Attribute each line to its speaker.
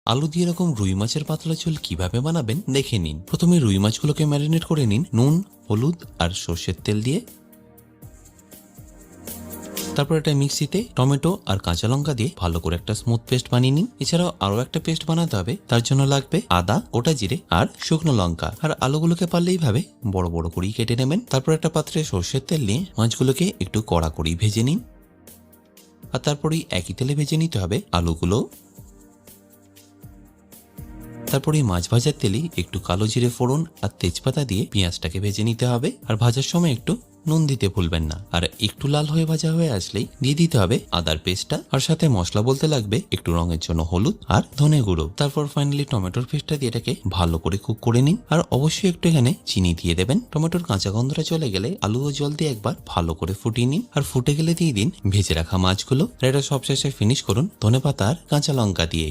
Speaker 1: আলু দিয়ে এরকম রুই মাছের পাতলা ঝোল কিভাবে বানাবেন দেখে নিন। প্রথমে রুই মাছগুলোকে ম্যারিনেট করে নিন নুন, হলুদ আর সর্ষের তেল দিয়ে। তারপর একটা মিক্সিতে টমেটো আর কাঁচা লঙ্কা দিয়ে ভালো করে একটা স্মুথ পেস্ট বানিয়ে নিন। এছাড়াও আরো একটা পেস্ট বানাতে হবে, তার জন্য লাগবে আদা, গোটা জিরে আর শুকনো লঙ্কা। আর আলুগুলোকে পারলে এইভাবে বড় বড় করেই কেটে নেবেন। তারপর একটা পাত্রে সর্ষের তেল নিয়ে মাছগুলোকে একটু কড়া করেই ভেজে নিন। আর তারপরেই একই তেলে ভেজে নিতে হবে আলুগুলো। তারপরে মাছ ভাজার তেলেই একটু কালো জিরে ফোড়ন আর তেজপাতা দিয়ে পেঁয়াজটাকে ভেজে নিতে হবে। আর ভাজার সময় একটু নুন দিতে ভুলবেন না। আর একটু লাল হয়ে ভাজা হয়ে আসলেই দিয়ে দিতে হবে আদার পেস্টটা। আর সাথে মশলা বলতে লাগবে একটু রঙের জন্য হলুদ আর ধনে গুঁড়ো। তারপর ফাইনালি টমেটোর পেস্টটা দিয়ে এটাকে ভালো করে কুক করে নিন। আর অবশ্যই একটু এখানে চিনি দিয়ে দেবেন। টমেটোর কাঁচা গন্ধটা চলে গেলে আলু ও জল দিয়ে একবার ভালো করে ফুটিয়ে নিন। আর ফুটে গেলে দিয়ে দিন ভেজে রাখা মাছগুলো। আর এটা সবশেষে ফিনিশ করুন ধনেপাতা আর কাঁচা লঙ্কা দিয়ে।